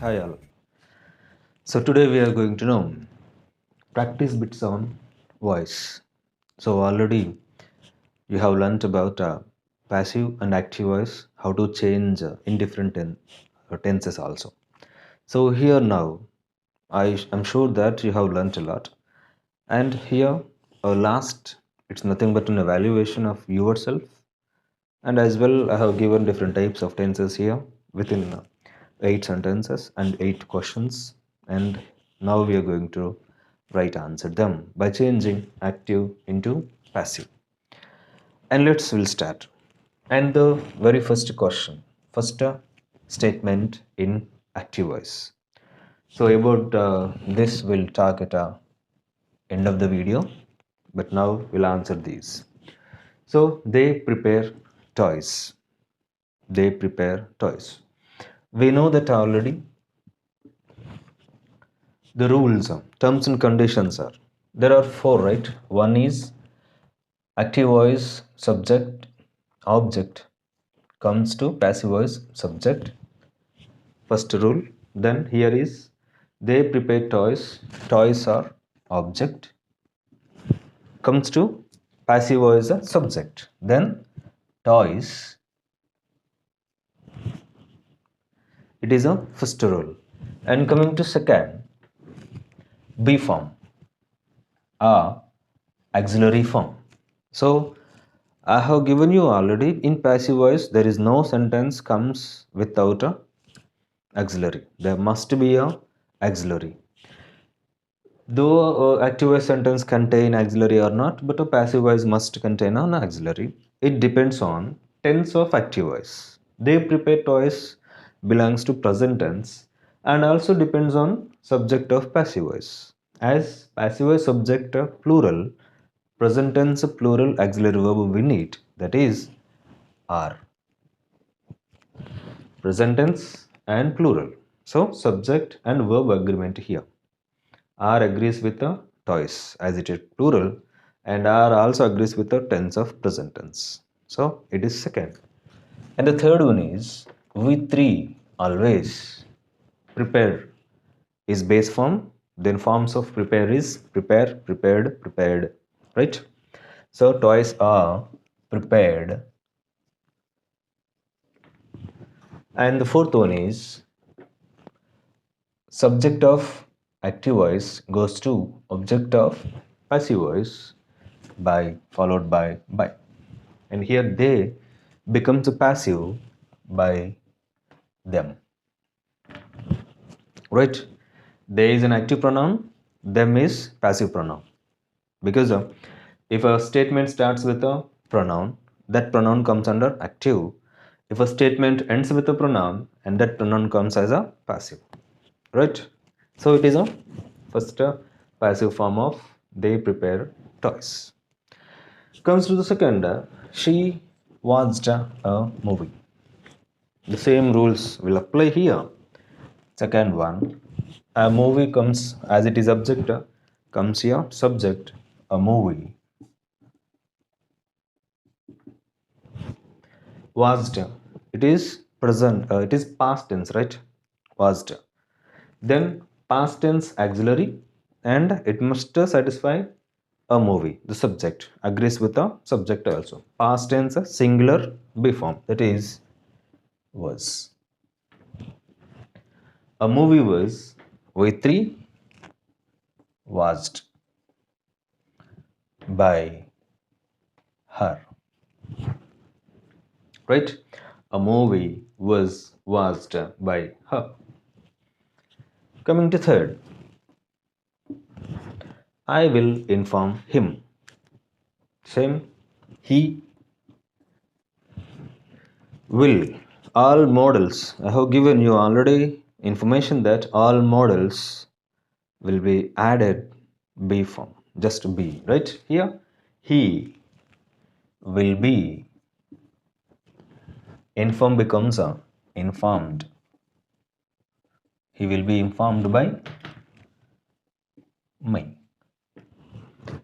Hi all. So today we are going to know practice bits on voice. So already you have learnt about passive and active voice, how to change in different tenses also. So here now I am sure that you have learnt a lot. And here last it's nothing but an evaluation of yourself, and as well I have given different types of tenses here within 8 sentences and 8 questions, and now we are going to write answer them by changing active into passive. And we'll start. And the very first question, first statement in active voice. So about this we'll talk at end of the video, but now we'll answer these. So they prepare toys. They prepare toys. We know that already. The rules, terms and conditions are, there are four, right? One is active voice, subject, object comes to passive voice, subject, first rule. Then here is they prepare toys, toys are object, comes to passive voice, subject. Then toys, it is a first rule. And coming to second, B form, a auxiliary form. So I have given you already in passive voice there is no sentence comes without a auxiliary. There must be a auxiliary. Though active voice sentence contain auxiliary or not, but a passive voice must contain an auxiliary. It depends on tense of active voice. They prepare toys belongs to present tense and also depends on subject of passive voice. As passive voice subject plural, present tense plural auxiliary verb we need, that is are. Present tense and plural. So subject and verb agreement here. Are agrees with the toys as it is plural, and are also agrees with the tense of present tense. So it is second. And the third one is we three always. Prepare is base form. Then forms of prepare is prepare, prepared, prepared. Right? So toys are prepared. And the fourth one is subject of active voice goes to object of passive voice by followed by. And here they becomes a passive by them. Right? They is an active pronoun, them is passive pronoun. Because if a statement starts with a pronoun, that pronoun comes under active. If a statement ends with a pronoun, and that pronoun comes as a passive. Right? So it is a first passive form of they prepare toys. Comes to the second, she watched a movie. The same rules will apply here. Second one, a movie comes as it is object, comes here subject, a movie. Watched, it is present, it is past tense, right? Watched. Then past tense auxiliary, and it must satisfy a movie. The subject agrees with the subject also. Past tense singular B form, that is was. A movie was with three watched by her. Right? A movie was watched by her. Coming to third, I will inform him. Same, he will. All models, I have given you already information that all models will be added B form, just B, right? Here, he will be. Inform becomes a informed. He will be informed by me.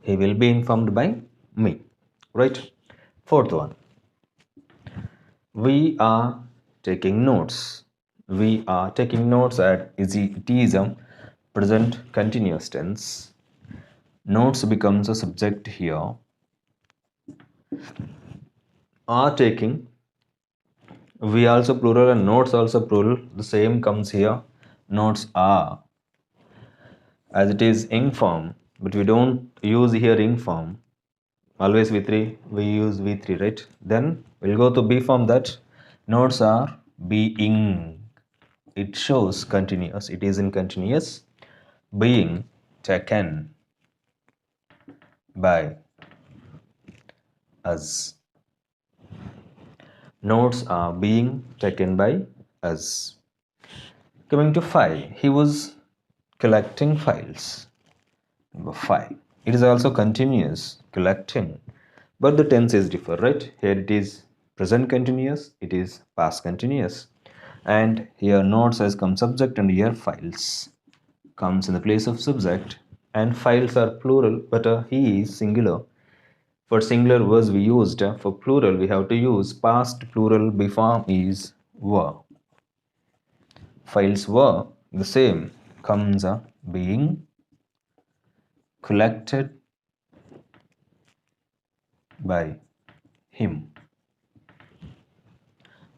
He will be informed by me. Right? Fourth one. We are taking notes. We are taking notes at it is a present continuous tense. Notes becomes a subject here. Are taking, we also plural and notes also plural. The same comes here. Notes are, as it is ing form, but we don't use here ing form. Always V3, we use V3, right? Then we'll go to B form, that notes are being. It shows continuous. It is in continuous. Being taken by us. Notes are being taken by us. Coming to 5, he was collecting files. Number 5. It is also continuous, collecting. But the tense is different, right? Here it is present continuous, it is past continuous. And here notes has come subject, and here files comes in the place of subject. And files are plural, but he is singular. For singular words we used, for plural we have to use past plural B form is were. Files were the same, comes being collected by him.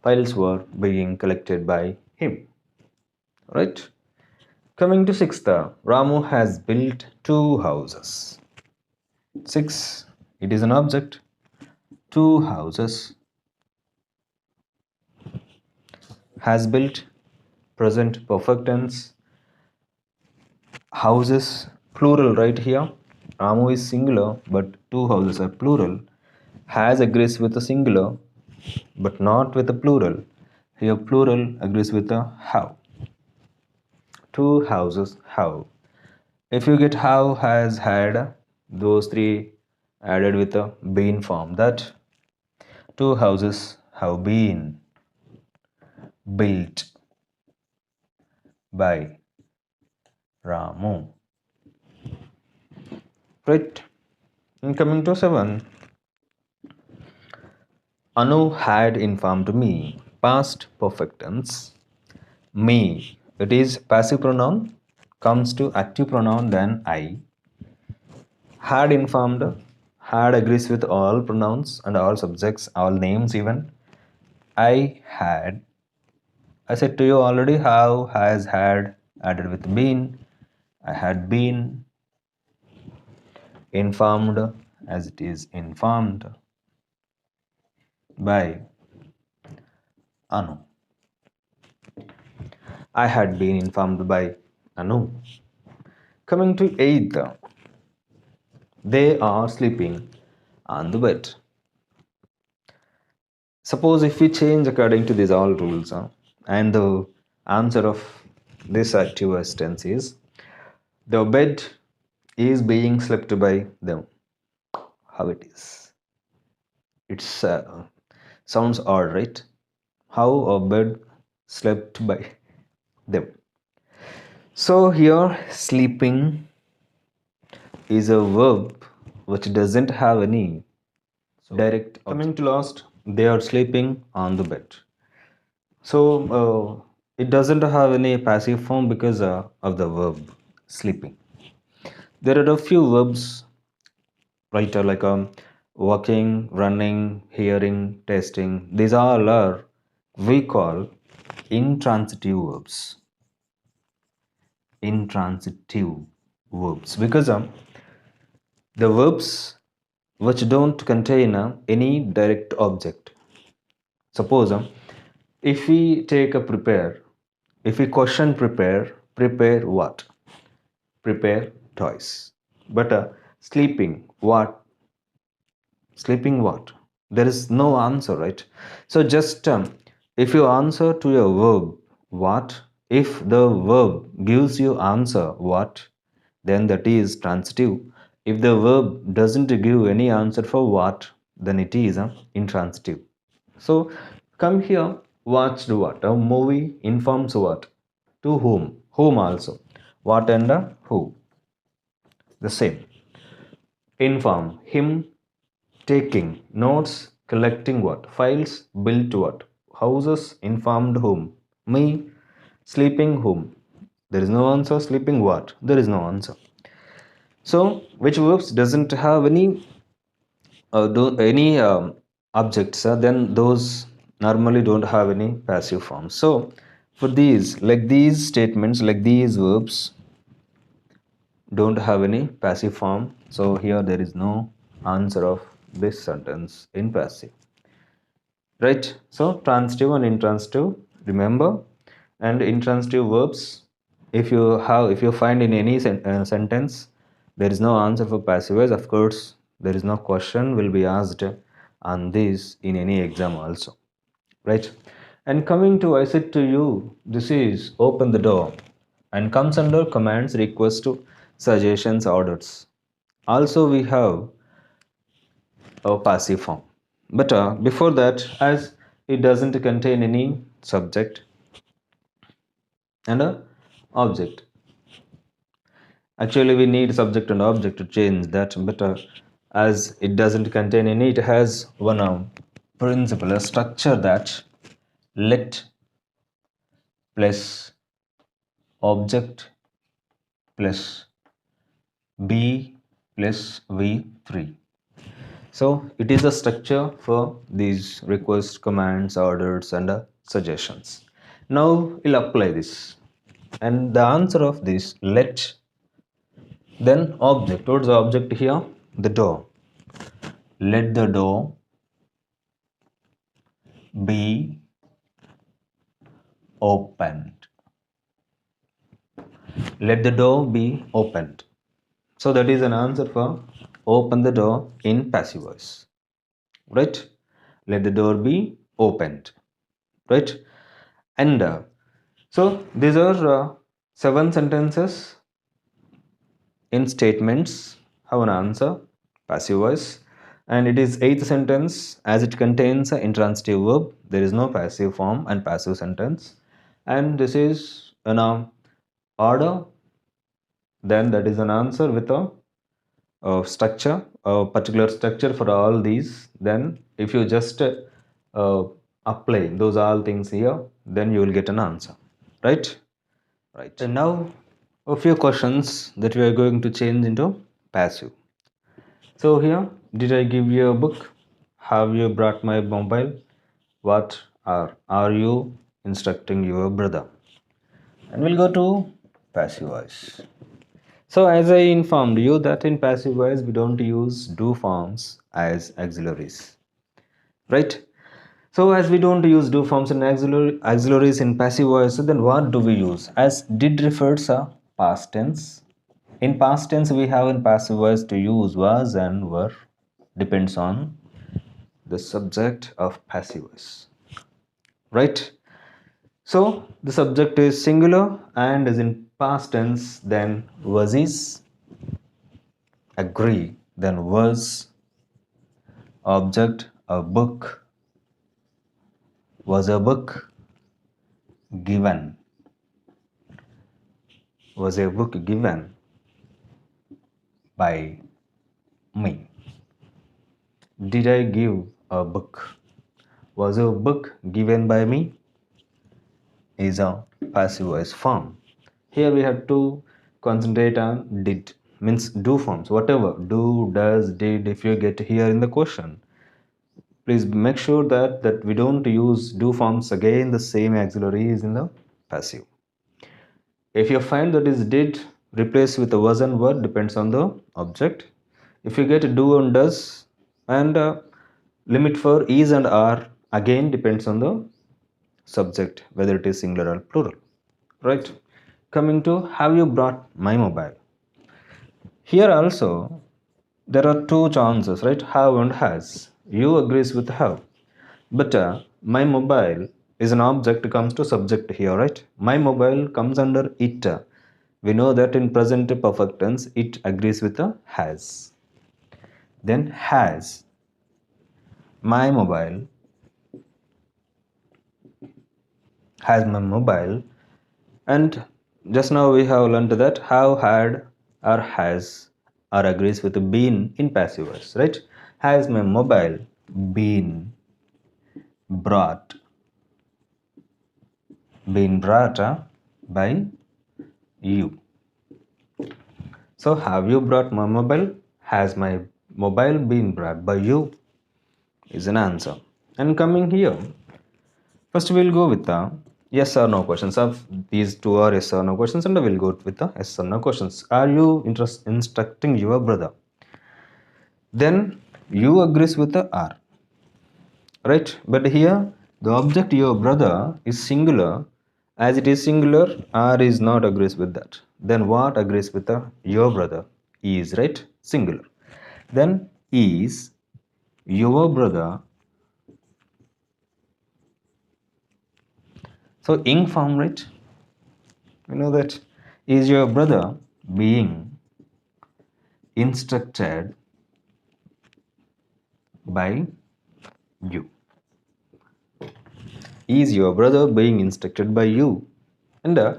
Files were being collected by him. Right? Coming to 6th, Ramu has built 2 houses. 6, it is an object. 2 houses. Has built, present perfect tense. Houses, plural right here. Ramu is singular, but 2 houses are plural. Has agrees with a singular, but not with a plural. Here plural agrees with a how. 2 houses have. If you get how, has, had, those 3 added with a been form, that 2 houses have been built by Ramu. Right? And coming to 7, Anu had informed me. Past perfect tense. Me. It is passive pronoun. Comes to active pronoun, then I. Had informed. Had agrees with all pronouns and all subjects, all names even. I had. I said to you already how, has, had added with been. I had been informed, as it is informed by Anu. I had been informed by Anu. Coming to 8th, they are sleeping on the bed. Suppose if we change according to these all rules, and the answer of this active tense is the bed is being slept by them. How it is? It's sounds odd, right? How a bed slept by them. So here sleeping is a verb which doesn't have any direct coming to last. They are sleeping on the bed. So it doesn't have any passive form because of the verb sleeping. There are a few verbs, right? Like walking, running, hearing, tasting. These all are we call intransitive verbs. Intransitive verbs because the verbs which don't contain any direct object. Suppose if we take a prepare, if we question prepare what? Prepare toys. But sleeping what? Sleeping what? There is no answer, right? So just if you answer to a verb what, if the verb gives you answer what, then that is transitive. If the verb doesn't give any answer for what, then it is intransitive. So come here, watched what? A movie informs what? To whom? Whom also. What and who? The same. Inform. Him taking. Notes collecting what? Files built what? Houses informed whom? Me Sleeping whom? There is no answer. Sleeping what? There is no answer. So which verbs doesn't have any objects, then those normally don't have any passive forms. So for these, like these statements, like these verbs don't have any passive form. So here there is no answer of this sentence in passive. Right? So transitive and intransitive, remember. And intransitive verbs, if you find in any sentence there is no answer for passive voice, of course there is no question will be asked on this in any exam also. Right? And coming to I said to you, this is open the door and comes under commands, requests to suggestions, orders. Also we have a passive form. But before that, as it doesn't contain any subject and a object. Actually, we need subject and object to change that, but as it doesn't contain any, it has one principle, a structure that let plus object plus b plus v3. So it is a structure for these requests, commands, orders, and suggestions. Now we'll apply this. And the answer of this, let, then object. What's the object here? The door. Let the door be opened. Let the door be opened. So that is an answer for open the door in passive voice. Right? Let the door be opened. Right? And so these are 7 sentences in statements have an answer, passive voice, and it is 8th sentence as it contains an intransitive verb. There is no passive form and passive sentence, and this is an order. Then that is an answer with a structure, a particular structure for all these. Then if you just apply those all things here, then you will get an answer, right? Right. And now a few questions that we are going to change into passive. So here, did I give you a book? Have you brought my mobile? What are you instructing your brother? And we'll go to passive voice. So as I informed you that in passive voice we don't use do forms as auxiliaries. Right? So as we don't use do forms and auxiliaries in passive voice, so then what do we use? As did refers a past tense. In past tense we have in passive voice to use was and were, depends on the subject of passive voice. Right? So the subject is singular and is in past tense, then was is, agree, then was, object, a book, was a book, given, was a book given by me. Did I give a book? Was a book given by me? Is a passive voice form. Here we have to concentrate on did, means do forms, whatever do, does, did. If you get here in the question, please make sure that we don't use do forms again. The same auxiliary is in the passive. If you find that is did, replace with a was and were, depends on the object. If you get do and does, and limit for is and are, again depends on the subject, whether it is singular or plural. Right? Coming to have you brought my mobile? Here also there are two chances, right? Have and has. You agrees with have, but my mobile is an object, comes to subject here, right? My mobile comes under it. We know that in present perfect tense it agrees with the has. Then has, my mobile, has my mobile. And just now we have learned that have, had, or has, or agrees with been in passive voice, right? Has my mobile been brought? Been brought, by you. So have you brought my mobile? Has my mobile been brought by you? Is an answer. And coming here, first we'll go with the yes or no questions. Of these two are yes or no questions, and we'll go with the yes or no questions. Are you instructing your brother? Then you agrees with the R, right? But here the object your brother is singular. As it is singular, R is not agrees with that. Then what agrees with the your brother is, right? Singular. Then is your brother. So ing form, right? You know that is your brother being instructed by you. Is your brother being instructed by you? And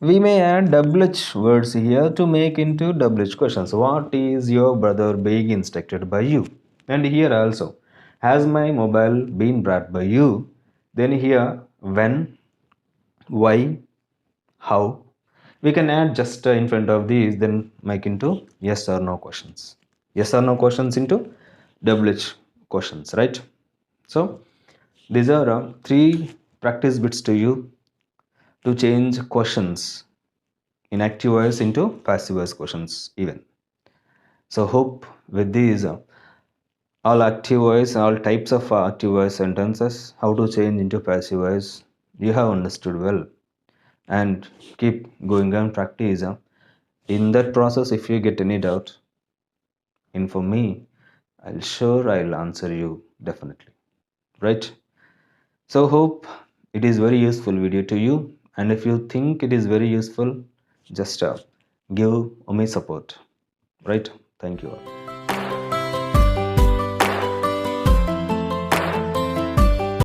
we may add double H words here to make into double H questions. What is your brother being instructed by you? And here also, has my mobile been brought by you? Then here, when, why, how. We can add just in front of these, then make into yes or no questions. Yes or no questions into double H questions, right? So these are three practice bits to you to change questions in active voice into passive voice questions even. So hope with these all active voice, all types of active voice sentences, how to change into passive voice, you have understood well. And keep going and practice. In that process, if you get any doubt, inform me. I'll answer you definitely. Right? So hope it is very useful video to you. And if you think it is very useful, just give me support. Right? Thank you all.